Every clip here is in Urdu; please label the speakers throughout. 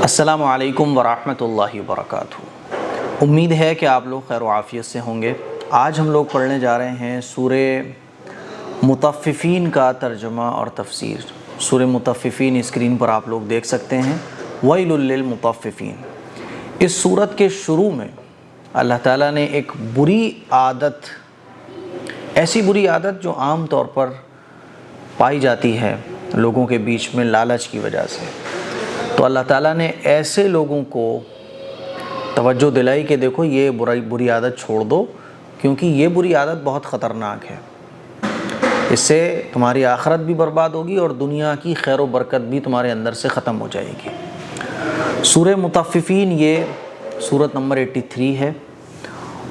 Speaker 1: السلام علیکم ورحمۃ اللہ وبرکاتہ۔ امید ہے کہ آپ لوگ خیر و عافیت سے ہوں گے۔ آج ہم لوگ پڑھنے جا رہے ہیں سورہ مطففین کا ترجمہ اور تفسیر۔ سورہ مطففین اسکرین پر آپ لوگ دیکھ سکتے ہیں۔ ویل للمطففین۔ اس سورت کے شروع میں اللہ تعالیٰ نے ایک بری عادت، ایسی بری عادت جو عام طور پر پائی جاتی ہے لوگوں کے بیچ میں لالچ کی وجہ سے، تو اللہ تعالیٰ نے ایسے لوگوں کو توجہ دلائی کہ دیکھو یہ بری عادت چھوڑ دو، کیونکہ یہ بری عادت بہت خطرناک ہے۔ اس سے تمہاری آخرت بھی برباد ہوگی اور دنیا کی خیر و برکت بھی تمہارے اندر سے ختم ہو جائے گی۔ سورہ مطففین یہ سورت نمبر 83 ہے،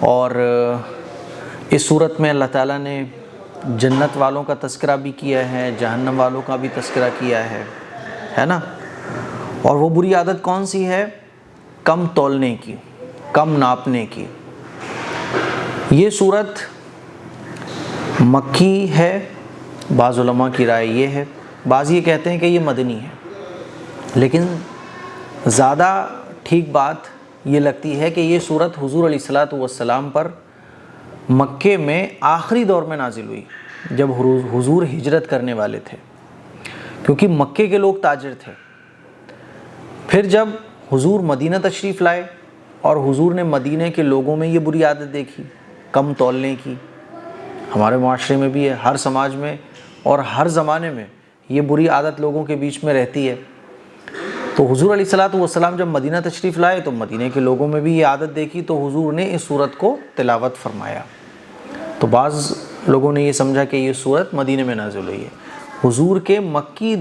Speaker 1: اور اس سورت میں اللہ تعالیٰ نے جنت والوں کا تذکرہ بھی کیا ہے، جہنم والوں کا بھی تذکرہ کیا ہے نا۔ اور وہ بری عادت کون سی ہے؟ کم تولنے کی، کم ناپنے کی۔ یہ سورت مکی ہے، بعض علماء کی رائے یہ ہے، بعض یہ کہتے ہیں کہ یہ مدنی ہے، لیکن زیادہ ٹھیک بات یہ لگتی ہے کہ یہ سورت حضور علیہ الصلاۃ والسلام پر مکے میں آخری دور میں نازل ہوئی، جب حضور ہجرت کرنے والے تھے، کیونکہ مکے کے لوگ تاجر تھے۔ پھر جب حضور مدینہ تشریف لائے اور حضور نے مدینہ کے لوگوں میں یہ بری عادت دیکھی کم تولنے کی، ہمارے معاشرے میں بھی ہے، ہر سماج میں اور ہر زمانے میں یہ بری عادت لوگوں کے بیچ میں رہتی ہے، تو حضور علیہ الصلاۃ والسلام جب مدینہ تشریف لائے تو مدینہ کے لوگوں میں بھی یہ عادت دیکھی، تو حضور نے اس سورت کو تلاوت فرمایا۔ تو بعض لوگوں نے یہ سمجھا کہ یہ سورت مدینہ میں نازل ہوئی ہے۔ حضور کے مکی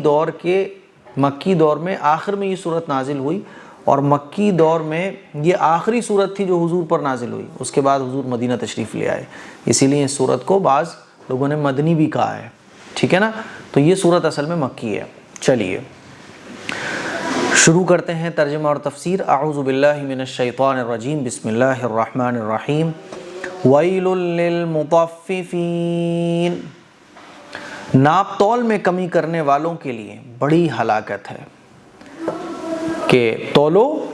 Speaker 1: دور میں آخر میں یہ سورت نازل ہوئی، اور مکی دور میں یہ آخری سورت تھی جو حضور پر نازل ہوئی۔ اس کے بعد حضور مدینہ تشریف لے آئے، اسی لیے اس سورت کو بعض لوگوں نے مدنی بھی کہا ہے، ٹھیک ہے نا۔ تو یہ سورت اصل میں مکی ہے۔ چلیے شروع کرتے ہیں ترجمہ اور تفسیر۔ اعوذ باللہ من الشیطان الرجیم، بسم اللہ الرحمن الرحیم۔ ویل للمطففین۔ ناپ تول میں کمی کرنے والوں کے لیے بڑی ہلاکت ہے، کہ تولو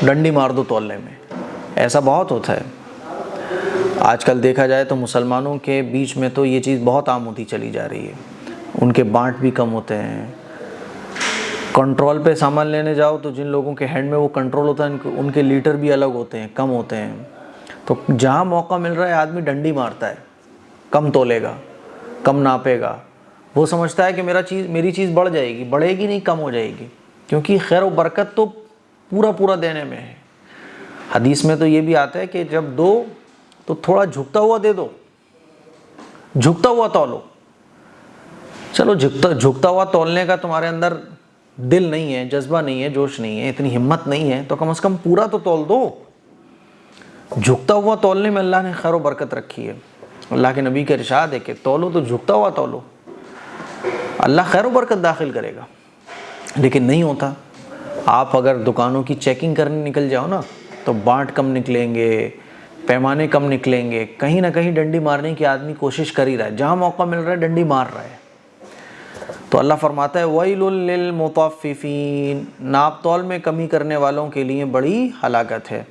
Speaker 1: ڈنڈی مار دو تولنے میں۔ ایسا بہت ہوتا ہے آج کل، دیکھا جائے تو مسلمانوں کے بیچ میں تو یہ چیز بہت عام ہوتی چلی جا رہی ہے۔ ان کے بانٹ بھی کم ہوتے ہیں۔ کنٹرول پہ سامان لینے جاؤ تو جن لوگوں کے ہینڈ میں وہ کنٹرول ہوتا ہے ان کے لیٹر بھی الگ ہوتے ہیں، کم ہوتے ہیں، تو جہاں موقع مل رہا ہے آدمی ڈنڈی مارتا ہے، کم تولے گا، کم ناپے گا۔ وہ سمجھتا ہے کہ میری چیز بڑھ جائے گی، بڑھے گی نہیں، کم ہو جائے گی، کیونکہ خیر و برکت تو پورا دینے میں ہے۔ حدیث میں تو یہ بھی آتا ہے کہ جب دو تو تھوڑا جھکتا ہوا دے دو، جھکتا ہوا تولو۔ چلو جھکتا ہوا تولنے کا تمہارے اندر دل نہیں ہے، جذبہ نہیں ہے، جوش نہیں ہے، اتنی ہمت نہیں ہے، تو کم از کم پورا تو تول دو۔ جھکتا ہوا تولنے میں اللہ نے خیر و برکت رکھی ہے۔ اللہ کے نبی کا ارشاد ہے کہ تولو تو جھکتا ہوا تولو، اللہ خیر و برکت داخل کرے گا۔ لیکن نہیں ہوتا۔ آپ اگر دکانوں کی چیکنگ کرنے نکل جاؤ نا، تو بانٹ کم نکلیں گے، پیمانے کم نکلیں گے، کہیں نہ کہیں ڈنڈی مارنے کی آدمی کوشش کر ہی رہا ہے، جہاں موقع مل رہا ہے ڈنڈی مار رہا ہے۔ تو اللہ فرماتا ہے وَيْلٌ لِّلْمُطَفِّفِينَ، ناپ تول میں کمی کرنے والوں کے لیے بڑی ہلاکت ہے۔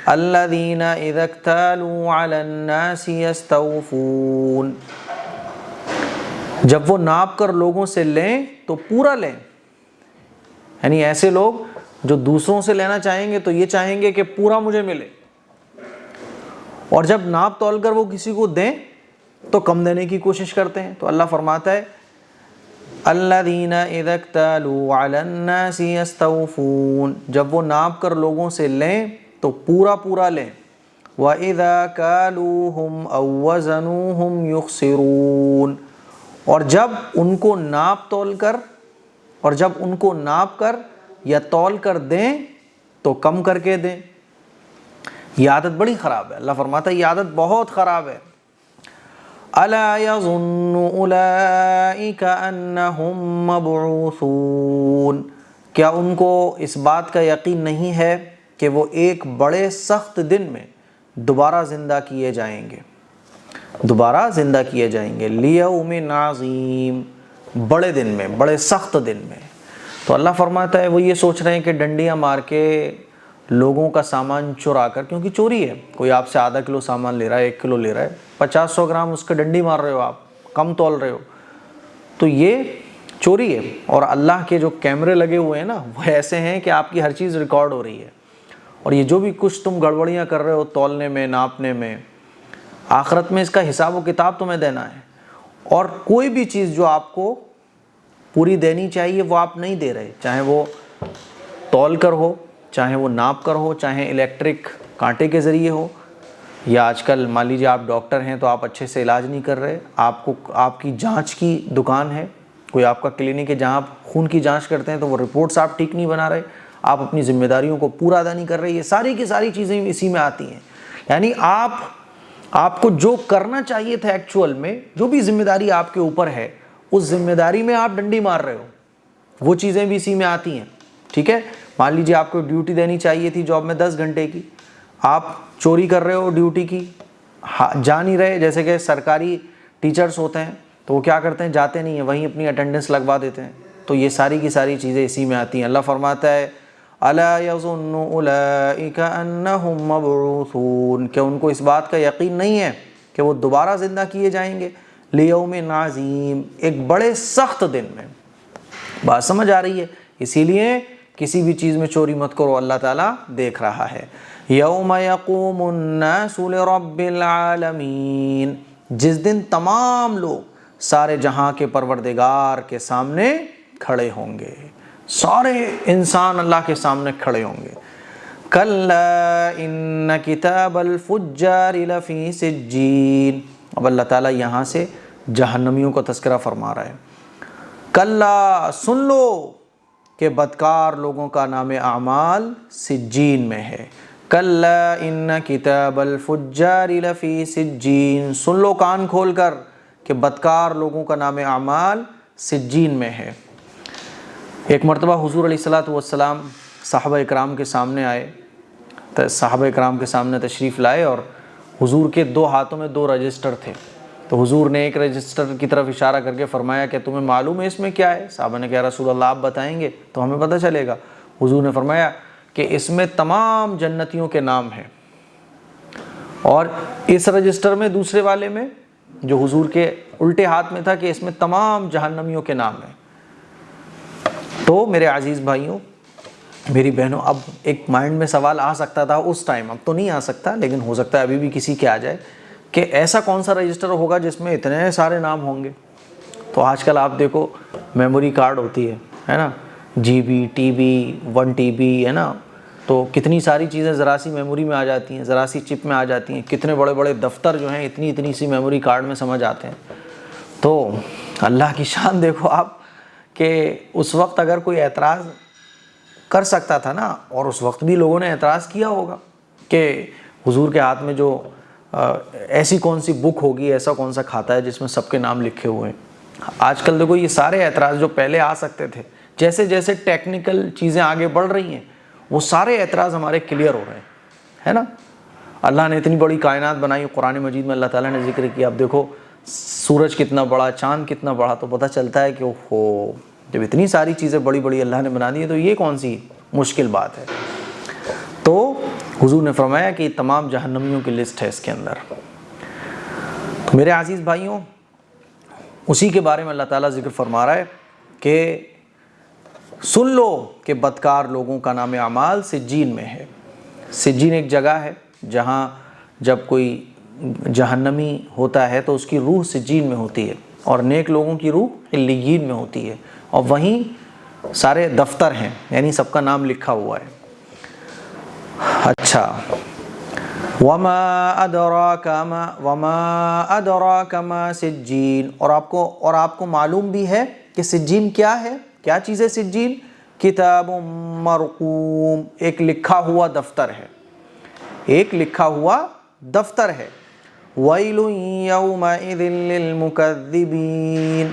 Speaker 1: الَّذِينَ إِذَا اكْتَالُوا عَلَى النَّاسِ يَسْتَوْفُونَ، جب وہ ناپ کر لوگوں سے لیں تو پورا لیں، یعنی ایسے لوگ جو دوسروں سے لینا چاہیں گے تو یہ چاہیں گے کہ پورا مجھے ملے، اور جب ناپ تول کر وہ کسی کو دیں تو کم دینے کی کوشش کرتے ہیں۔ تو اللہ فرماتا ہے الذین اذا اکتالوا علی الناس یستوفون، جب وہ ناپ کر لوگوں سے لیں تو پورا لیں۔ وَإِذَا كَالُوهُمْ أَوْ وَزَنُوهُمْ يُخْسِرُونَ، اور جب ان کو ناپ کر یا تول کر دیں تو کم کر کے دیں۔ یہ عادت بڑی خراب ہے۔ اللہ فرماتا ہے یہ عادت بہت خراب ہے۔ أَلَا يَظُنُّ أُولَئِكَ أَنَّهُمْ مَبْعُوثُونَ، کیا ان کو اس بات کا یقین نہیں ہے کہ وہ ایک بڑے سخت دن میں دوبارہ زندہ کیے جائیں گے۔ لِيَوْمٍ عَظِيمٍ، بڑے دن میں، بڑے سخت دن میں۔ تو اللہ فرماتا ہے وہ یہ سوچ رہے ہیں کہ ڈنڈیاں مار کے لوگوں کا سامان چرا کر، کیونکہ چوری ہے، کوئی آپ سے آدھا کلو سامان لے رہا ہے، 1 کلو لے رہا ہے، 50-100 گرام اس کا ڈنڈی مار رہے ہو آپ، کم تول رہے ہو، تو یہ چوری ہے۔ اور اللہ کے جو کیمرے لگے ہوئے ہیں نا وہ ایسے ہیں کہ آپ کی ہر چیز ریکارڈ ہو رہی ہے، اور یہ جو بھی کچھ تم گڑبڑیاں کر رہے ہو تولنے میں، ناپنے میں، آخرت میں اس کا حساب و کتاب تمہیں دینا ہے۔ اور کوئی بھی چیز جو آپ کو پوری دینی چاہیے وہ آپ نہیں دے رہے، چاہے وہ تول کر ہو، چاہے وہ ناپ کر ہو، چاہے الیکٹرک کانٹے کے ذریعے ہو، یا آج کل مان لیجیے آپ ڈاکٹر ہیں تو آپ اچھے سے علاج نہیں کر رہے، آپ کی جانچ کی دکان ہے، کوئی آپ کا کلینک ہے جہاں آپ خون کی جانچ کرتے ہیں تو وہ رپورٹس آپ ٹھیک نہیں بنا رہے، آپ اپنی ذمہ داریوں کو پورا ادا نہیں کر رہے، یہ ساری کی ساری چیزیں اسی میں آتی ہیں۔ یعنی آپ کو جو کرنا چاہیے تھا ایکچوئل میں، جو بھی ذمہ داری آپ کے اوپر ہے، اس ذمہ داری میں آپ ڈنڈی مار رہے ہو، وہ چیزیں بھی اسی میں آتی ہیں، ٹھیک ہے؟ مان لیجیے آپ کو ڈیوٹی دینی چاہیے تھی جاب میں 10 گھنٹے کی، آپ چوری کر رہے ہو ڈیوٹی کی، جا نہیں رہے، جیسے کہ سرکاری ٹیچرز ہوتے ہیں تو وہ کیا کرتے ہیں، جاتے نہیں ہیں، وہیں اپنی اٹینڈنس لگوا دیتے ہیں، تو یہ ساری کی ساری چیزیں اسی میں آتی ہیں۔ اللہ فرماتا ہے الا یظن اولئک انہم مبعوثون، کہ ان کو اس بات کا یقین نہیں ہے کہ وہ دوبارہ زندہ کیے جائیں گے، لیوم عظیم، ایک بڑے سخت دن میں۔ بات سمجھ آ رہی ہے؟ اسی لیے کسی بھی چیز میں چوری مت کرو، اللہ تعالیٰ دیکھ رہا ہے۔ یوم یقوم الناس لرب العالمین، جس دن تمام لوگ سارے جہاں کے پروردگار کے سامنے کھڑے ہوں گے، سارے انسان اللہ کے سامنے کھڑے ہوں گے۔ کلا ان کتاب الفجار لفی سجین، اب اللہ تعالیٰ یہاں سے جہنمیوں کا تذکرہ فرما رہا ہے۔ کلا، سن لو کہ بدکار لوگوں کا نام اعمال سجین میں ہے۔ کلا ان کتاب الفجار لفی سجین، سن لو کان کھول کر کہ بدکار لوگوں کا نام اعمال سجین میں ہے۔ ایک مرتبہ حضور علیہ الصلوۃ والسلام صحابہ اکرام کے سامنے آئے، صحابہ اکرام کے سامنے تشریف لائے، اور حضور کے 2 ہاتھوں میں 2 رجسٹر تھے، تو حضور نے ایک رجسٹر کی طرف اشارہ کر کے فرمایا کہ تمہیں معلوم ہے اس میں کیا ہے؟ صحابہ نے کہا رسول اللہ آپ بتائیں گے تو ہمیں پتہ چلے گا۔ حضور نے فرمایا کہ اس میں تمام جنتیوں کے نام ہیں، اور اس رجسٹر میں، دوسرے والے میں جو حضور کے الٹے ہاتھ میں تھا، کہ اس میں تمام جہنمیوں کے نام ہیں۔ تو میرے عزیز بھائیوں، میری بہنوں، اب ایک مائنڈ میں سوال آ سکتا تھا اس ٹائم، اب تو نہیں آ سکتا لیکن ہو سکتا ہے ابھی بھی کسی کے آ جائے، کہ ایسا کون سا رجسٹر ہوگا جس میں اتنے سارے نام ہوں گے؟ تو آج کل آپ دیکھو میموری کارڈ ہوتی ہے نا، G B, T B, 1 TB ہے نا، تو کتنی ساری چیزیں ذرا سی میموری میں آ جاتی ہیں، ذرا سی چپ میں آ جاتی ہیں، کتنے بڑے بڑے دفتر جو ہیں اتنی سی میموری کارڈ میں سمجھ آتے ہیں۔ تو اللہ کی شان دیکھو آپ، کہ اس وقت اگر کوئی اعتراض کر سکتا تھا نا، اور اس وقت بھی لوگوں نے اعتراض کیا ہوگا کہ حضور کے ہاتھ میں جو ایسی کون سی بک ہوگی، ایسا کون سا کھاتا ہے جس میں سب کے نام لکھے ہوئے ہیں۔ آج کل دیکھو یہ سارے اعتراض جو پہلے آ سکتے تھے، جیسے جیسے ٹیکنیکل چیزیں آگے بڑھ رہی ہیں وہ سارے اعتراض ہمارے کلیئر ہو رہے ہیں، ہے نا۔ اللہ نے اتنی بڑی کائنات بنائی، قرآن مجید میں اللہ تعالیٰ نے ذکر کیا، اب دیکھو سورج کتنا بڑا، چاند کتنا بڑا، تو پتہ چلتا ہے کہ اوہو، جب اتنی ساری چیزیں بڑی بڑی اللہ نے بنا دی ہیں تو یہ کون سی مشکل بات ہے۔ تو حضور نے فرمایا کہ تمام جہنمیوں کی لسٹ ہے اس کے اندر۔ تو میرے عزیز بھائیوں، اسی کے بارے میں اللہ تعالیٰ ذکر فرما رہا ہے کہ سن لو کہ بدکار لوگوں کا نام اعمال سجین میں ہے۔ سجین ایک جگہ ہے جہاں جب کوئی جہنمی ہوتا ہے تو اس کی روح سجین میں ہوتی ہے، اور نیک لوگوں کی روح علیین میں ہوتی ہے، اور وہیں سارے دفتر ہیں، یعنی سب کا نام لکھا ہوا ہے۔ اچھا، وما ادراک ما سجین، اور آپ کو معلوم بھی ہے کہ سجین کیا ہے؟ کیا چیز ہے سجین؟ کتاب مرقوم، ایک لکھا ہوا دفتر ہے، ایک لکھا ہوا دفتر ہے۔ ویل یومئذ للمکذبین،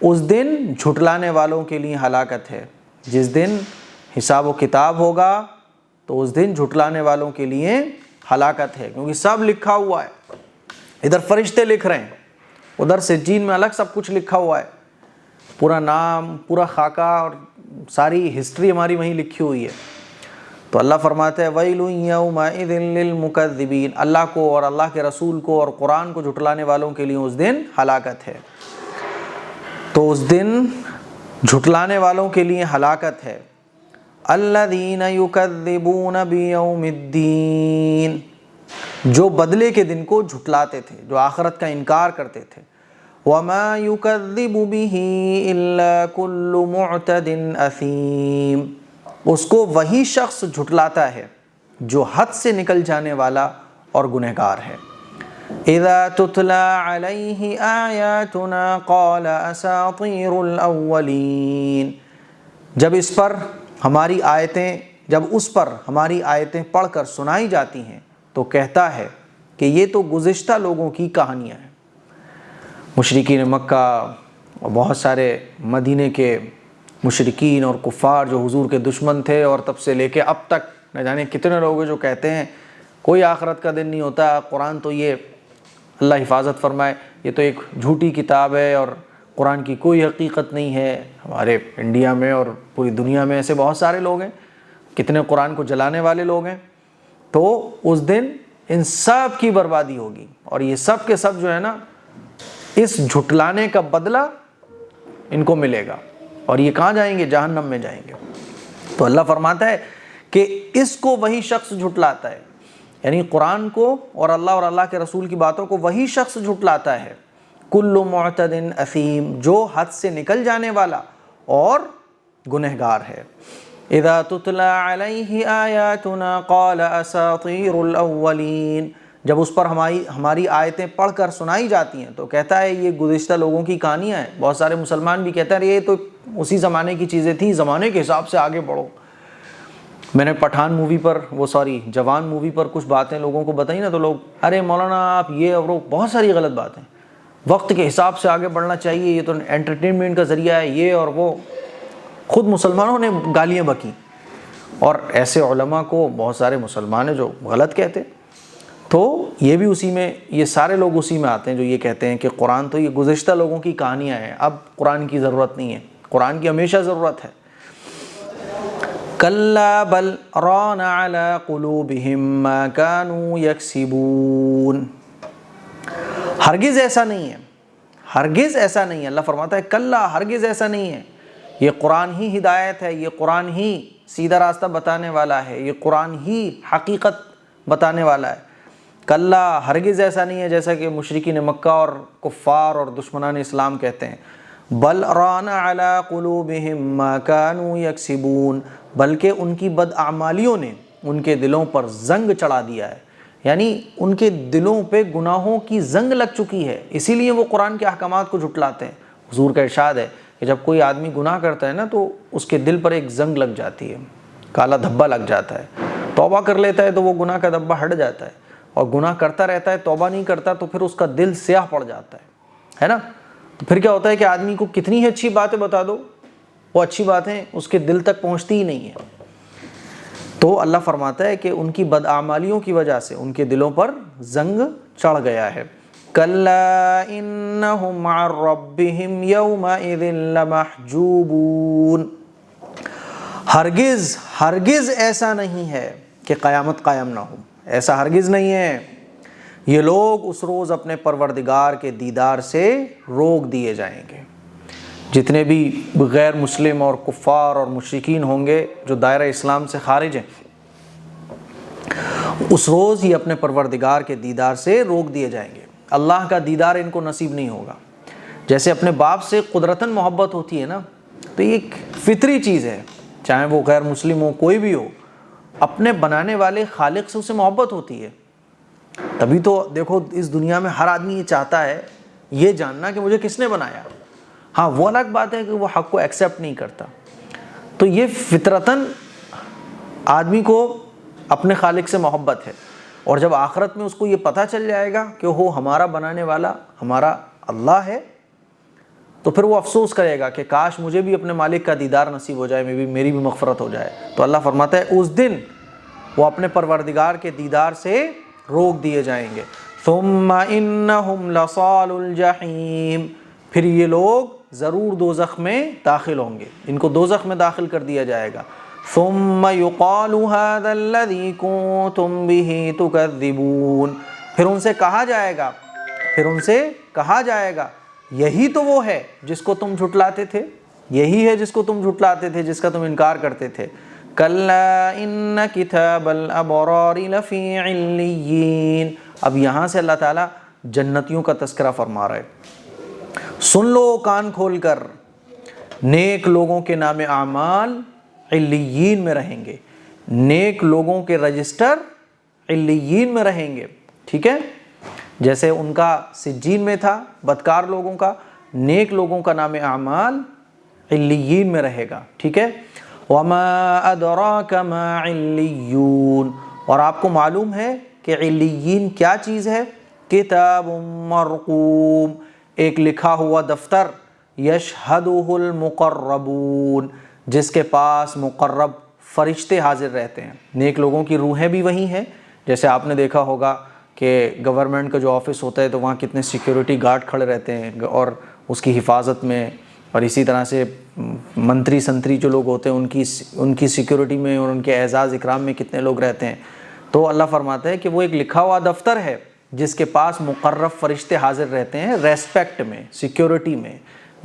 Speaker 1: اس دن جھٹلانے والوں کے لیے ہلاکت ہے۔ جس دن حساب و کتاب ہوگا تو اس دن جھٹلانے والوں کے لیے ہلاکت ہے، کیونکہ سب لکھا ہوا ہے، ادھر فرشتے لکھ رہے ہیں، ادھر سجین میں الگ سب کچھ لکھا ہوا ہے، پورا نام، پورا خاکہ اور ساری ہسٹری ہماری وہیں لکھی ہوئی ہے۔ تو اللہ فرماتا ہے وَيْلٌ يَوْمَئِذٍ لِّلْمُكَذِّبِينَ، اللہ کو اور اللہ کے رسول کو اور قرآن کو جھٹلانے والوں کے لیے اس دن ہلاکت ہے۔ تو اس دن جھٹلانے والوں کے لیے ہلاکت ہے۔ الَّذِينَ يُكَذِّبُونَ بِيَوْمِ الدِّينِ، جو بدلے کے دن کو جھٹلاتے تھے، جو آخرت کا انکار کرتے تھے۔ وَمَا يُكَذِّبُ بِهِ إِلَّا كُلُّ مُعْتَدٍ أَثِيمٍ، اس کو وہی شخص جھٹلاتا ہے جو حد سے نکل جانے والا اور گنہگار ہے۔ اذا تتلى عليه آیاتنا قال اساطیر الاولین، جب اس پر ہماری آیتیں پڑھ کر سنائی جاتی ہیں تو کہتا ہے کہ یہ تو گزشتہ لوگوں کی کہانیاں ہیں۔ مشرکین مکہ اور بہت سارے مدینے کے مشرکین اور کفار جو حضور کے دشمن تھے، اور تب سے لے کے اب تک نہ جانے کتنے لوگ جو کہتے ہیں کوئی آخرت کا دن نہیں ہوتا، قرآن تو یہ اللہ حفاظت فرمائے یہ تو ایک جھوٹی کتاب ہے اور قرآن کی کوئی حقیقت نہیں ہے۔ ہمارے انڈیا میں اور پوری دنیا میں ایسے بہت سارے لوگ ہیں، کتنے قرآن کو جلانے والے لوگ ہیں۔ تو اس دن ان سب کی بربادی ہوگی، اور یہ سب کے سب جو ہے نا اس جھٹلانے کا بدلہ ان کو ملے گا، اور یہ کہاں جائیں گے؟ جہنم میں جائیں گے۔ تو اللہ فرماتا ہے کہ اس کو وہی شخص جھٹلاتا ہے، یعنی قرآن کو اور اللہ کے رسول کی باتوں کو وہی شخص جھٹلاتا ہے۔ کل معتد اثیم، جو حد سے نکل جانے والا اور گنہگار ہے۔ اذا تتلی علیہ آیاتنا قال اساطیر الاولین، جب اس پر ہماری آیتیں پڑھ کر سنائی جاتی ہیں تو کہتا ہے یہ گزشتہ لوگوں کی کہانیاں ہیں۔ بہت سارے مسلمان بھی کہتے ہیں یہ تو اسی زمانے کی چیزیں تھیں، زمانے کے حساب سے آگے بڑھو۔ میں نے جوان مووی پر کچھ باتیں لوگوں کو بتائی نا، تو لوگ ارے مولانا آپ یہ اور وہ، بہت ساری غلط باتیں، وقت کے حساب سے آگے بڑھنا چاہیے، یہ تو انٹرٹینمنٹ کا ذریعہ ہے، یہ اور وہ۔ خود مسلمانوں نے گالیاں بکیں، اور ایسے علماء کو بہت سارے مسلمان ہیں جو غلط کہتے ہیں۔ تو یہ بھی اسی میں، یہ سارے لوگ اسی میں آتے ہیں جو یہ کہتے ہیں کہ قرآن تو یہ گزشتہ لوگوں کی کہانیاں ہیں، اب قرآن کی ضرورت نہیں ہے، قرآن کی ہمیشہ ضرورت ہے۔ کلا بل ران علی قلوبہم ما کانوا یکسبون، ہرگز ایسا نہیں ہے، ہرگز ایسا نہیں ہے۔ اللہ فرماتا ہے کلا، ہرگز ایسا نہیں ہے، یہ قرآن ہی ہدایت ہے، یہ قرآن ہی سیدھا راستہ بتانے والا ہے، یہ قرآن ہی حقیقت بتانے والا ہے۔ کلا، ہرگز ایسا نہیں ہے جیسا کہ مشرکین مکہ اور کفار اور دشمنان اسلام کہتے ہیں۔ بل ران علی قلوبہم ما کانوا یکسبون، بلکہ ان کی بداعمالیوں نے ان کے دلوں پر زنگ چڑھا دیا ہے، یعنی ان کے دلوں پہ گناہوں کی زنگ لگ چکی ہے، اسی لیے وہ قرآن کے احکامات کو جھٹلاتے ہیں۔ حضور کا ارشاد ہے کہ جب کوئی آدمی گناہ کرتا ہے نا تو اس کے دل پر ایک زنگ لگ جاتی ہے، کالا دھبا لگ جاتا ہے، توبہ کر لیتا ہے تو وہ گناہ کا دھبا ہٹ جاتا ہے، اور گناہ کرتا رہتا ہے، توبہ نہیں کرتا تو پھر اس کا دل سیاہ پڑ جاتا ہے نا۔ تو پھر کیا ہوتا ہے کہ آدمی کو کتنی ہی اچھی باتیں بتا دو، وہ اچھی باتیں اس کے دل تک پہنچتی ہی نہیں ہیں۔ تو اللہ فرماتا ہے کہ ان کی بداعمالیوں کی وجہ سے ان کے دلوں پر زنگ چڑھ گیا ہے۔ کلا انہم عن ربہم یومئذ لمحجوبون، ہرگز ایسا نہیں ہے کہ قیامت قائم نہ ہو، ایسا ہرگز نہیں ہے۔ یہ لوگ اس روز اپنے پروردگار کے دیدار سے روک دیے جائیں گے۔ جتنے بھی غیر مسلم اور کفار اور مشرکین ہوں گے جو دائرہ اسلام سے خارج ہیں، اس روز یہ اپنے پروردگار کے دیدار سے روک دیے جائیں گے۔ اللہ کا دیدار ان کو نصیب نہیں ہوگا۔ جیسے اپنے باپ سے قدرتاً محبت ہوتی ہے نا، تو یہ ایک فطری چیز ہے، چاہے وہ غیر مسلم ہو کوئی بھی ہو، اپنے بنانے والے خالق سے اسے محبت ہوتی ہے۔ تبھی تو دیکھو اس دنیا میں ہر آدمی یہ چاہتا ہے یہ جاننا کہ مجھے کس نے بنایا۔ ہاں وہ الگ بات ہے کہ وہ حق کو ایکسیپٹ نہیں کرتا۔ تو یہ فطرتاً آدمی کو اپنے خالق سے محبت ہے، اور جب آخرت میں اس کو یہ پتہ چل جائے گا کہ وہ ہمارا بنانے والا ہمارا اللہ ہے، تو پھر وہ افسوس کرے گا کہ کاش مجھے بھی اپنے مالک کا دیدار نصیب ہو جائے، میری بھی مغفرت ہو جائے۔ تو اللہ فرماتا ہے اس دن وہ اپنے پروردگار کے دیدار سے روک دیے جائیں گے۔ ثم انہم لصال الجحیم، پھر یہ لوگ ضرور دوزخ میں داخل ہوں گے، ان کو دوزخ میں داخل کر دیا جائے گا۔ ثم يقال هذا الذي كنتم به تكذبون، پھر ان سے کہا جائے گا یہی تو وہ ہے جس کو تم جھٹلاتے تھے، یہی ہے جس کو تم جھٹلاتے تھے، جس کا تم انکار کرتے تھے۔ کلا ان کتاب الابرار لفی علیین، اب یہاں سے اللہ تعالیٰ جنتیوں کا تذکرہ فرما رہا ہے۔ سن لو کان کھول کر، نیک لوگوں کے نام اعمال علیین میں رہیں گے، نیک لوگوں کے رجسٹر علیین میں رہیں گے، ٹھیک ہے؟ جیسے ان کا سجین میں تھا بدکار لوگوں کا، نیک لوگوں کا نام اعمال علیین میں رہے گا، ٹھیک ہے؟ وما ادراک ما علیون، اور آپ کو معلوم ہے کہ علیین کیا چیز ہے؟ کتاب مرقوم، ایک لکھا ہوا دفتر، یشہدہ المقربون، جس کے پاس مقرب فرشتے حاضر رہتے ہیں۔ نیک لوگوں کی روحیں بھی وہیں ہیں، جیسے آپ نے دیکھا ہوگا کہ گورنمنٹ کا جو آفس ہوتا ہے تو وہاں کتنے سیکیورٹی گارڈ کھڑے رہتے ہیں اور اس کی حفاظت میں، اور اسی طرح سے منتری سنتری جو لوگ ہوتے ہیں ان کی سیکیورٹی میں اور ان کے اعزاز اکرام میں کتنے لوگ رہتے ہیں۔ تو اللہ فرماتا ہے کہ وہ ایک لکھا ہوا دفتر ہے جس کے پاس مقرب فرشتے حاضر رہتے ہیں، ریسپیکٹ میں، سیکیورٹی میں،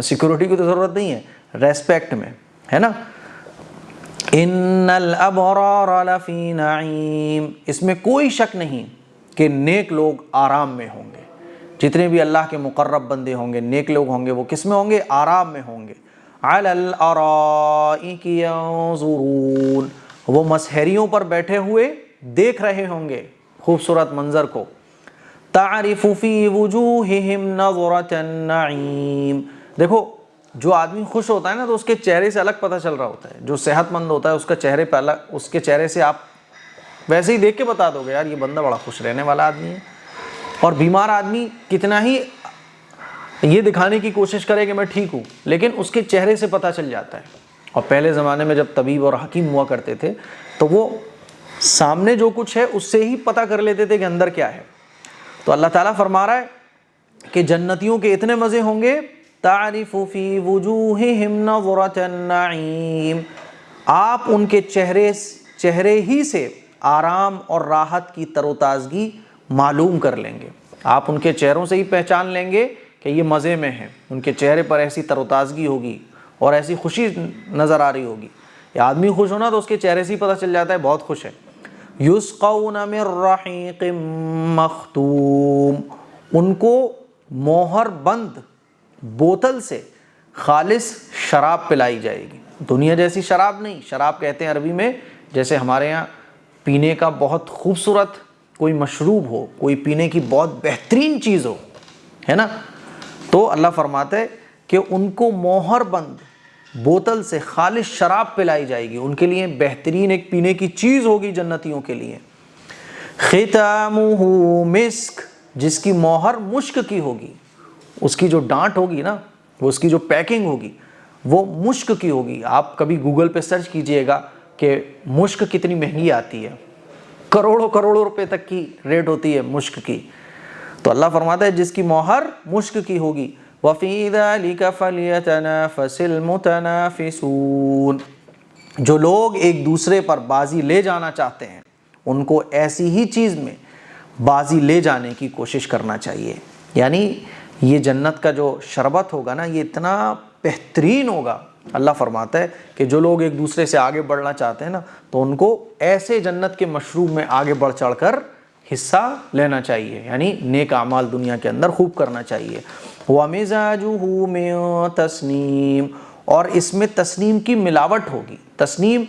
Speaker 1: سیکیورٹی کی تو ضرورت نہیں ہے، ریسپیکٹ میں، ہے نا؟ ان الابرار لفی نعیم، اس میں کوئی شک نہیں کہ نیک لوگ آرام میں ہوں گے، جتنے بھی اللہ کے مقرب بندے ہوں گے، نیک لوگ ہوں گے، وہ کس میں ہوں گے؟ آرام میں ہوں گے۔ علی الارائک ینظرون، وہ مسہریوں پر بیٹھے ہوئے دیکھ رہے ہوں گے خوبصورت منظر کو۔ تعرف فی وجوہہم نظرۃ النعیم، دیکھو جو آدمی خوش ہوتا ہے نا تو اس کے چہرے سے الگ پتہ چل رہا ہوتا ہے، جو صحت مند ہوتا ہے اس کا چہرے پہ الگ، اس کے چہرے سے آپ ویسے ہی دیکھ کے بتا دو گے یار یہ بندہ بڑا خوش رہنے والا آدمی ہے۔ اور بیمار آدمی کتنا ہی یہ دکھانے کی کوشش کرے کہ میں ٹھیک ہوں، لیکن اس کے چہرے سے پتہ چل جاتا ہے۔ اور پہلے زمانے میں جب طبیب اور حکیم ہوا کرتے تھے تو وہ سامنے جو کچھ ہے اس سے ہی پتہ کر لیتے تھے کہ اندر کیا ہے۔ تو اللہ تعالیٰ فرما رہا ہے کہ جنتیوں کے اتنے مزے ہوں گے، تعرف فی وجوہہم نظرۃ النعیم، آپ ان کے چہرے ہی سے آرام اور راحت کی تر و تازگی معلوم کر لیں گے، آپ ان کے چہروں سے ہی پہچان لیں گے کہ یہ مزے میں ہیں، ان کے چہرے پر ایسی تر و تازگی ہوگی اور ایسی خوشی نظر آ رہی ہوگی۔ یہ آدمی خوش ہونا تو اس کے چہرے سے ہی پتہ چل جاتا ہے بہت خوش ہے۔ یسقون من رحیق مختوم، ان کو مہر بند بوتل سے خالص شراب پلائی جائے گی، دنیا جیسی شراب نہیں، شراب کہتے ہیں عربی میں جیسے ہمارے یہاں پینے کا بہت خوبصورت کوئی مشروب ہو، کوئی پینے کی بہت بہترین چیز ہو، ہے نا؟ تو اللہ فرماتا ہے کہ ان کو مہر بند بوتل سے خالص شراب پلائی جائے گی، ان کے لیے بہترین ایک پینے کی چیز ہوگی جنتیوں کے لیے۔ ختامہ مسک، جس کی مہر مشک کی ہوگی، اس کی جو ڈانٹ ہوگی نا، وہ اس کی جو پیکنگ ہوگی وہ مشک کی ہوگی۔ آپ کبھی گوگل پہ سرچ کیجئے گا کہ مشک کتنی مہنگی آتی ہے، کروڑوں روپے تک کی ریٹ ہوتی ہے مشک کی۔ تو اللہ فرماتا ہے جس کی مہر مشک کی ہوگی، وَفِي ذَلِكَ فَلْيَتَنَافَسِ الْمُتَنَافِسُونَ، جو لوگ ایک دوسرے پر بازی لے جانا چاہتے ہیں ان کو ایسی ہی چیز میں بازی لے جانے کی کوشش کرنا چاہیے۔ یعنی یہ جنت کا جو شربت ہوگا نا یہ اتنا بہترین ہوگا، اللہ فرماتا ہے کہ جو لوگ ایک دوسرے سے آگے بڑھنا چاہتے ہیں نا تو ان کو ایسے جنت کے مشروب میں آگے بڑھ چڑھ کر حصہ لینا چاہیے، یعنی نیک اعمال دنیا کے اندر خوب کرنا چاہیے۔ وَمِزَاجُهُ مِن تَسْنِيم، اور اس میں تسنیم کی ملاوٹ ہوگی۔ تسنیم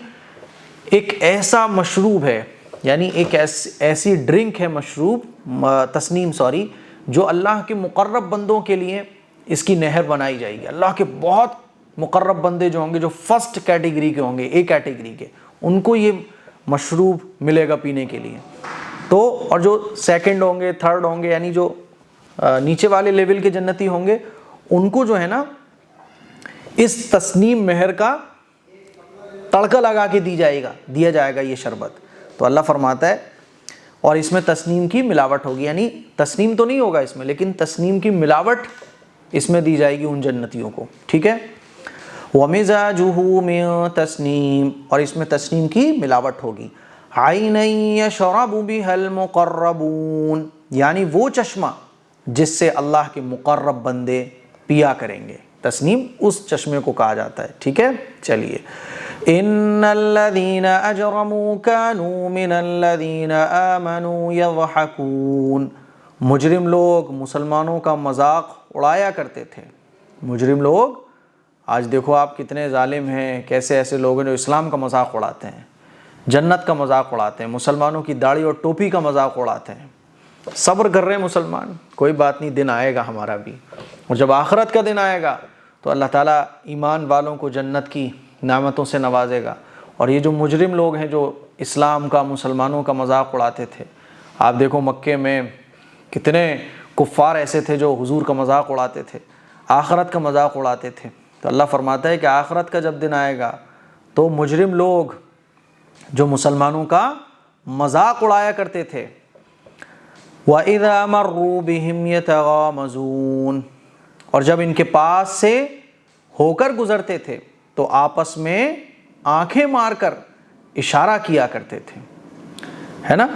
Speaker 1: ایک ایسا مشروب ہے، یعنی ایک ایسی ڈرنک ہے، مشروب تسنیم جو اللہ کے مقرب بندوں کے لیے اس کی نہر بنائی جائے گی۔ اللہ کے بہت مقرب بندے جو ہوں گے، جو فرسٹ کیٹیگری کے ہوں گے، اے کیٹیگری کے، ان کو یہ مشروب ملے گا پینے کے لیے۔ تو اور جو سیکنڈ ہوں گے، تھرڈ ہوں گے، یعنی جو نیچے والے لیول کے جنتی ہوں گے، ان کو جو ہے نا اس تسنیم مہر کا تڑکا لگا کے دیا جائے گا یہ شربت۔ تو اللہ فرماتا ہے اور اس میں تسنیم کی ملاوٹ ہوگی، یعنی تسنیم تو نہیں ہوگا اس میں لیکن تسنیم کی ملاوٹ اس میں دی جائے گی ان جنتیوں کو، ٹھیک ہے۔ وَمِزَاجُهُ مِن تَسْنِيم، اور اس میں تسنیم کی ملاوٹ ہوگی۔ عَيْنًا يَشْرَبُ بِهَا الْمُقَرَّبُونَ، یعنی وہ چشمہ جس سے اللہ کے مقرب بندے پیا کریں گے، تسنیم اس چشمے کو کہا جاتا ہے، ٹھیک ہے۔ چلیے، ان الذین اجرموا كانوا من الذین آمنوا يضحكون، مجرم لوگ مسلمانوں کا مذاق اڑایا کرتے تھے۔ مجرم لوگ آج دیکھو آپ کتنے ظالم ہیں، کیسے ایسے لوگ ہیں جو اسلام کا مذاق اڑاتے ہیں، جنت کا مذاق اڑاتے ہیں، مسلمانوں کی داڑھی اور ٹوپی کا مذاق اڑاتے ہیں۔ صبر کر رہے ہیں مسلمان، کوئی بات نہیں، دن آئے گا ہمارا بھی، اور جب آخرت کا دن آئے گا تو اللہ تعالیٰ ایمان والوں کو جنت کی نعمتوں سے نوازے گا۔ اور یہ جو مجرم لوگ ہیں جو اسلام کا، مسلمانوں کا مذاق اڑاتے تھے، آپ دیکھو مکے میں کتنے کفار ایسے تھے جو حضور کا مذاق اڑاتے تھے، آخرت کا مذاق اڑاتے تھے۔ تو اللہ فرماتا ہے کہ آخرت کا جب دن آئے گا تو مجرم لوگ جو مسلمانوں کا مذاق اڑایا کرتے تھے، وَإِذَا مَرُّوا بِهِمْ يَتَغَامَزُونَ، اور جب ان کے پاس سے ہو کر گزرتے تھے تو آپس میں آنکھیں مار کر اشارہ کیا کرتے تھے، ہے نا۔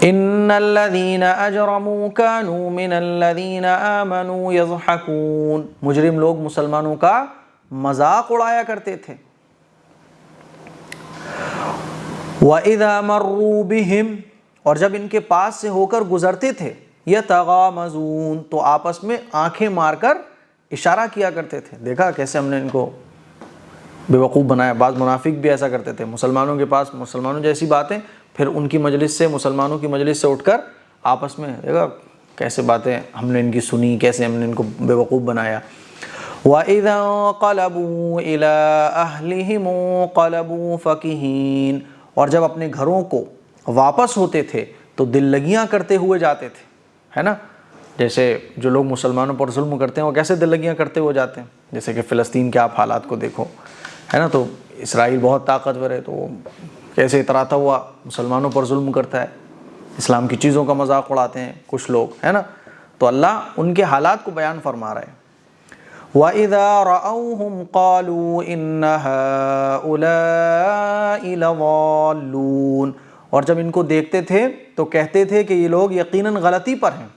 Speaker 1: ان الذین اجرموا كانوا من الذین آمنوا يضحكون، مجرم لوگ مسلمانوں کا مذاق اڑایا کرتے تھے۔ وَإِذَا مَرُّوا بِهِمْ، اور جب ان کے پاس سے ہو کر گزرتے تھے، یتغامزون، تو آپس میں آنکھیں مار کر اشارہ کیا کرتے تھے۔ دیکھا کیسے ہم نے ان کو بے وقوف بنایا۔ بعض منافق بھی ایسا کرتے تھے، مسلمانوں کے پاس مسلمانوں جیسی باتیں، پھر ان کی مجلس سے، مسلمانوں کی مجلس سے اٹھ کر آپس میں، دیکھا کیسے باتیں ہم نے ان کی سنی، کیسے ہم نے ان کو بے وقوف بنایا۔ وَإِذَا انقَلَبُوا إِلَىٰ أَهْلِهِمْ انقَلَبُوا فَكِهِينَ، اور جب اپنے گھروں کو واپس ہوتے تھے تو دل لگیاں کرتے ہوئے جاتے تھے، ہے نا۔ جیسے جو لوگ مسلمانوں پر ظلم کرتے ہیں وہ کیسے دل لگیاں کرتے ہوئے جاتے ہیں، جیسے کہ فلسطین کے آپ حالات کو دیکھو، ہے نا۔ تو اسرائیل بہت طاقتور ہے، تو وہ کیسے اتراتا ہوا مسلمانوں پر ظلم کرتا ہے، اسلام کی چیزوں کا مذاق اڑاتے ہیں کچھ لوگ، ہے نا۔ تو اللہ ان کے حالات کو بیان فرما رہا ہے۔ وَإِذَا رَأَوْهُمْ قَالُوا إِنَّ هَؤُلَاءِ لَضَالُّونَ، اور جب ان کو دیکھتے تھے تو کہتے تھے کہ یہ لوگ یقیناً غلطی پر ہیں۔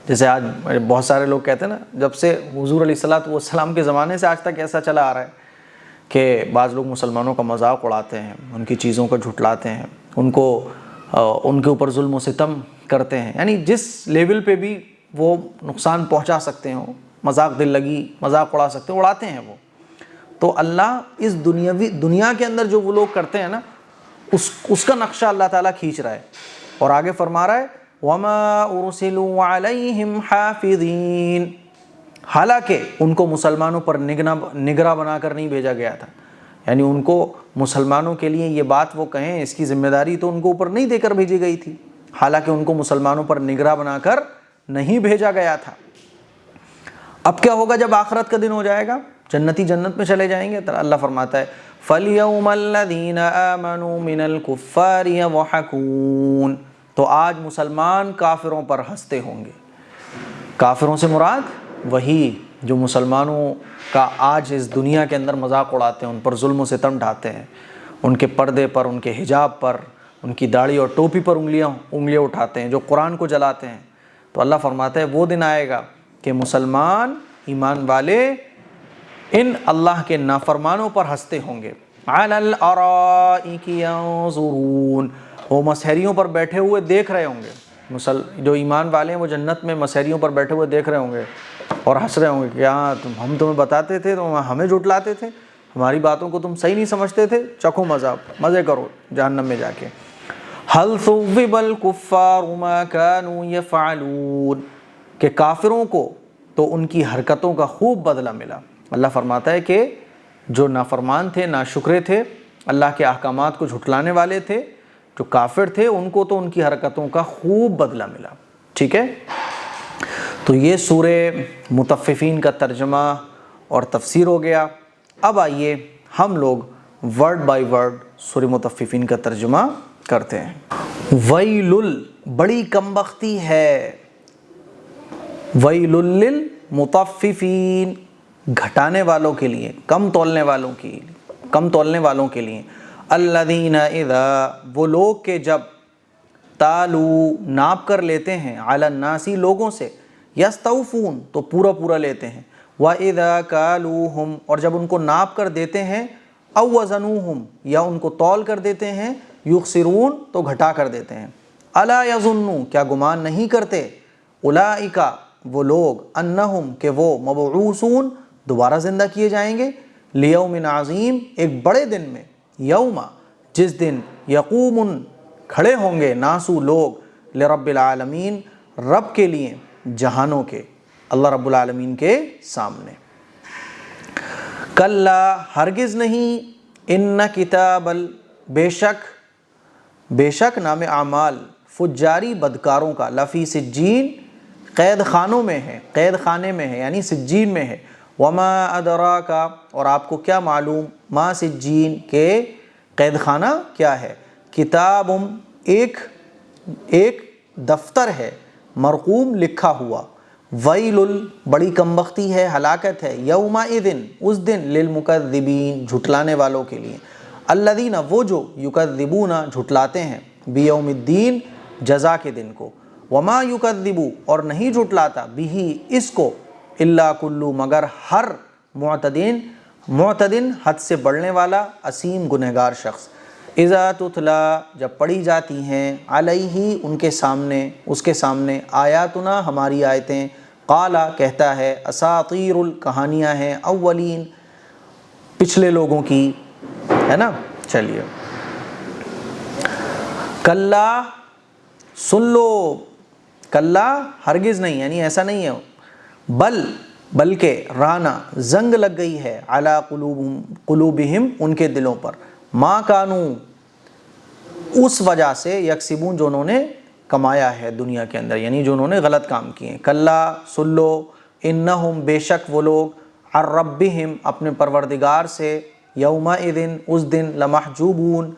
Speaker 1: جیسے آج بہت سارے لوگ کہتے ہیں نا، جب سے حضور علیہ السلام کے زمانے سے آج تک ایسا چلا آ رہا ہے کہ بعض لوگ مسلمانوں کا مذاق اڑاتے ہیں، ان کی چیزوں کو جھٹلاتے ہیں، ان کے اوپر ظلم و ستم کرتے ہیں، یعنی جس لیول پہ بھی وہ نقصان پہنچا سکتے ہیں، مذاق دل لگی، مذاق اڑا سکتے ہیں، اڑاتے ہیں وہ۔ تو اللہ اس دنیا کے اندر جو وہ لوگ کرتے ہیں نا، اس کا نقشہ اللہ تعالیٰ کھینچ رہا ہے، اور آگے فرما رہا ہے وَمَا أُرْسِلُوا عَلَيْهِمْ حَافِظِينَ، حالانکہ ان کو مسلمانوں پر نگراں بنا کر نہیں بھیجا گیا تھا، یعنی ان کو مسلمانوں کے لیے یہ بات وہ کہیں، اس کی ذمہ داری تو ان کو اوپر نہیں دے کر بھیجی گئی تھی، حالانکہ ان کو مسلمانوں پر نگراں بنا کر نہیں بھیجا گیا تھا۔ اب کیا ہوگا جب آخرت کا دن ہو جائے گا، جنتی جنت میں چلے جائیں گے، تو اللہ فرماتا ہے فَالْيَوْمَ الَّذِينَ آمَنُوا مِنَ الْكُفَّارِ يَضْحَكُونَ، تو آج مسلمان کافروں پر ہنستے ہوں گے۔ کافروں سے مراد وہی جو مسلمانوں کا آج اس دنیا کے اندر مذاق اڑاتے ہیں، ان پر ظلم و ستم ڈھاتے ہیں، ان کے پردے پر، ان کے حجاب پر، ان کی داڑھی اور ٹوپی پر انگلیاں اٹھاتے ہیں، جو قرآن کو جلاتے ہیں۔ تو اللہ فرماتا ہے وہ دن آئے گا کہ مسلمان، ایمان والے ان اللہ کے نافرمانوں پر ہنستے ہوں گے۔ عَلَى الْأَرَائِكِ يَنظُرُونَ، وہ مسہریوں پر بیٹھے ہوئے دیکھ رہے ہوں گے۔ جو ایمان والے ہیں وہ جنت میں مسہریوں پر بیٹھے ہوئے دیکھ رہے ہوں گے اور ہنس رہے ہوں گے کہ ہاں ہم تمہیں بتاتے تھے، تم ہمیں جھٹلاتے تھے، ہماری باتوں کو تم صحیح نہیں سمجھتے تھے، چکھو مزے کرو جہنم میں جا کے۔ هَلْ ثُوِّبَ الْكُفَّارُ مَا كَانُوا يَفْعَلُونَ، کہ کافروں کو تو ان کی حرکتوں کا خوب بدلہ ملا۔ اللہ فرماتا ہے کہ جو نافرمان تھے، ناشکرے تھے، اللہ کے احکامات کو جھٹلانے والے تھے، جو کافر تھے، ان کو تو ان کی حرکتوں کا خوب بدلہ ملا، ٹھیک ہے۔ تو یہ سورہ مطففین کا ترجمہ اور تفسیر ہو گیا۔ اب آئیے ہم لوگ ورڈ بائی ورڈ سورہ مطففین کا ترجمہ کرتے ہیں۔ ویل، بڑی کمبختی ہے، ویل للمطففین، گھٹانے والوں کے لیے، کم تولنے والوں کے لیے، الذین اذا، وہ لوگ کہ جب تالو ناپ کر لیتے ہیں، علی الناس لوگوں سے، یستوفون تو پورا پورا لیتے ہیں، وَإِذَا كَالُوهُمْ اور جب ان کو ناپ کر دیتے ہیں، او وزنوہم یا ان کو تول کر دیتے ہیں، یخسرون تو گھٹا کر دیتے ہیں، الا یظنوا کیا گمان نہیں کرتے، اولئک وہ لوگ، انہم کہ وہ، مبعوثون دوبارہ زندہ کیے جائیں گے، لیوم عظیم ایک بڑے دن میں، یوم جس دن، یقوم کھڑے ہوں گے، ناسو لوگ، لرب العالمین رب کے لیے جہانوں کے، اللہ رب العالمین کے سامنے۔ کلا ہرگز نہیں، ان کتاب بے شک نام اعمال فجاری بدکاروں کا، لفی سجین قید خانوں میں ہے، قید خانے میں ہے یعنی سجین میں ہے، وما ادراک اور آپ کو کیا معلوم، ما سجین کے قید خانہ کیا ہے، کتاب ایک دفتر ہے، مرقوم لکھا ہوا، ویل بڑی کمبختی ہے، ہلاکت ہے، یومئذ اس دن، للمکذبین جھٹلانے والوں کے لیے، الذین وہ جو، یکذبون جھٹلاتے ہیں، بیوم الدین جزا کے دن کو، وما یکذب اور نہیں جھٹلاتا، بہ اس کو، الا کلو مگر ہر معتدن حد سے بڑھنے والا، اسیم گنہگار شخص، اذا تتلا جب پڑھی جاتی ہیں، علیہ ان کے سامنے، اس کے سامنے، آیاتنا ہماری آیتیں، قالا کہتا ہے، اساطیر کہانیاں ہیں، اولین پچھلے لوگوں کی، ہے نا۔ چلیے، کلا سن لو، کلا ہرگز نہیں یعنی ایسا نہیں ہے، بلکہ رانا زنگ لگ گئی ہے، علی قلوبہم ان کے دلوں پر، ما کانو اس وجہ سے، یکسبون جو انہوں نے کمایا ہے دنیا کے اندر، یعنی جو انہوں نے غلط کام کیے ہیں، کلا سن لو، انہم بے شک وہ لوگ، عن ربہم اپنے پروردگار سے، یومئذ اس دن، لمحجوبون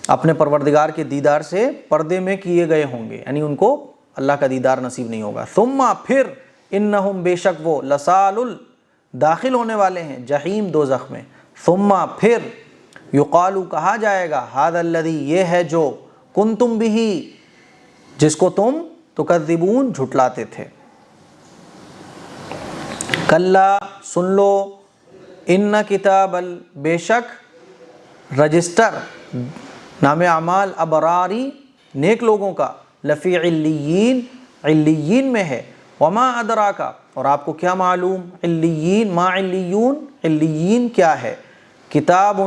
Speaker 1: اپنے پروردگار کے دیدار سے پردے میں کیے گئے ہوں گے، یعنی ان کو اللہ کا دیدار نصیب نہیں ہوگا، ثم پھر، انہم بے شک وہ، لسال داخل ہونے والے ہیں، جہیم دوزخ میں، ثم پھر، یقالو کہا جائے گا، ھذا الذی یہ ہے جو، کنتم بہ جس کو تم، تکذبون جھٹلاتے تھے، کلا سن لو، ان کتاب بے شک رجسٹر نام اعمال ابراری نیک لوگوں کا، لفی علیین علیین میں ہے، وما ادراکا اور آپ کو کیا معلوم، علیین ما علیون علیین کیا ہے، کتاب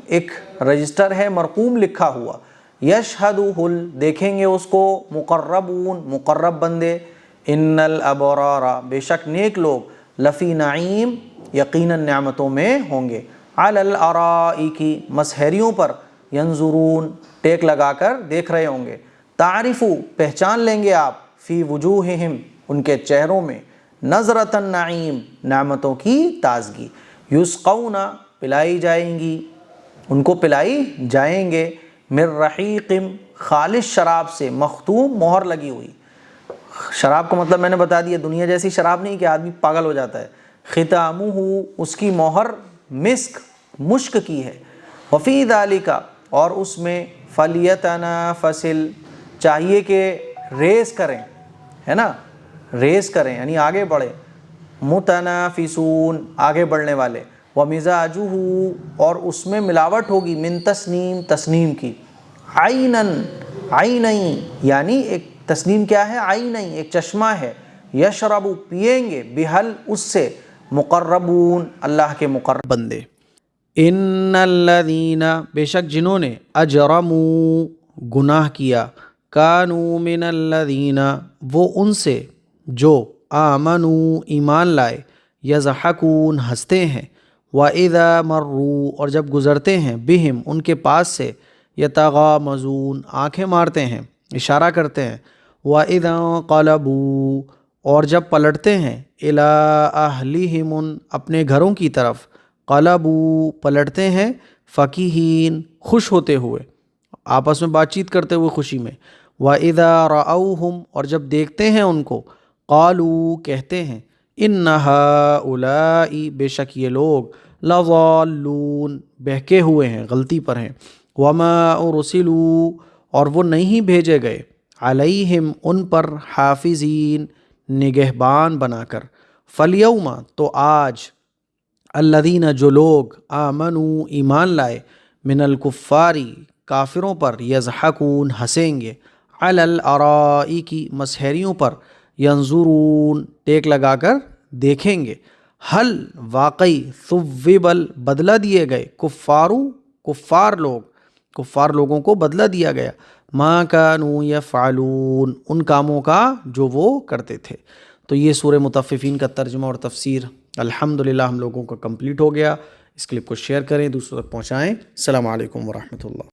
Speaker 1: ایک رجسٹر ہے، مرقوم لکھا ہوا، یشہدہ دیکھیں گے اس کو، مقربون مقرب بندے، ان الابرار بے شک نیک لوگ، لفی نعیم یقیناً نعمتوں میں ہوں گے، علی الارائک مسہریوں پر، ینظرون ٹیک لگا کر دیکھ رہے ہوں گے، تعرفو پہچان لیں گے آپ، فی وجوہہم ان کے چہروں میں، نظرۃ النعیم نعمتوں کی تازگی، یسقون پلائی جائیں گی، ان کو پلائی جائیں گے، من رحیق خالص شراب سے، مختوم مہر لگی ہوئی، شراب کا مطلب میں نے بتا دیا، دنیا جیسی شراب نہیں کہ آدمی پاگل ہو جاتا ہے، ختامہ اس کی مہر مسک مشک کی ہے، وفی ذالک اور اس میں، فلیتنافس چاہیے کہ ریس کریں، ہے نا، ریس کریں یعنی آگے بڑھیں، متنافسون آگے بڑھنے والے، ومزاجہ اور اس میں ملاوٹ ہوگی، من تسنیم تسنیم کی، عینین یعنی ایک تسنیم کیا ہے، عینین ایک چشمہ ہے، یشرب پئیں گے، بحل اس سے، مقربون اللہ کے مقرب بندے، ان الذین بے شک جنہوں نے، اجرموا گناہ کیا، کانوا من الذین وہ ان سے جو، آمنوا ایمان لائے، یضحکون ہنستے ہیں، وَإِذَا مَرُّوا اور جب گزرتے ہیں، بہم ان کے پاس سے، یتغامزون آنکھیں مارتے ہیں، اشارہ کرتے ہیں، وَإِذَا انقلبوا اور جب پلٹتے ہیں، إِلَىٰ أَهْلِهِمْ اپنے گھروں کی طرف، قلبوا پلٹتے ہیں، فکہین خوش ہوتے ہوئے، آپس میں بات چیت کرتے ہوئے خوشی میں، وَإِذَا رَأَوْهُمْ اور جب دیکھتے ہیں ان کو قالوا کہتے ہیں إِنَّ هَؤُلَاءِ بے شک یہ لوگ لَضَالُّونَ بہکے ہوئے ہیں، غلطی پر ہیں، وَمَا أُرْسِلُوا اور وہ نہیں بھیجے گئے علیہم ان پر حافظین نگہبان بنا کر، فَالْيَوْمَ تو آج الذین جو لوگ آمنوا ایمان لائے من الکفاری کافروں پر یضحکون ہنسیں گے علی الارائک مسہریوں پر ینظرون ٹیک لگا کر دیکھیں گے حل واقعی ثوب بدلہ دیے گئے کفار لوگوں کو بدلہ دیا گیا ما کانوا یفعلون ان کاموں کا جو وہ کرتے تھے۔ تو یہ سورہ مطففین کا ترجمہ اور تفسیر الحمدللہ ہم لوگوں کا کمپلیٹ ہو گیا۔ اس کلپ کو شیئر کریں، دوسروں تک پہنچائیں۔ السلام علیکم ورحمۃ اللہ۔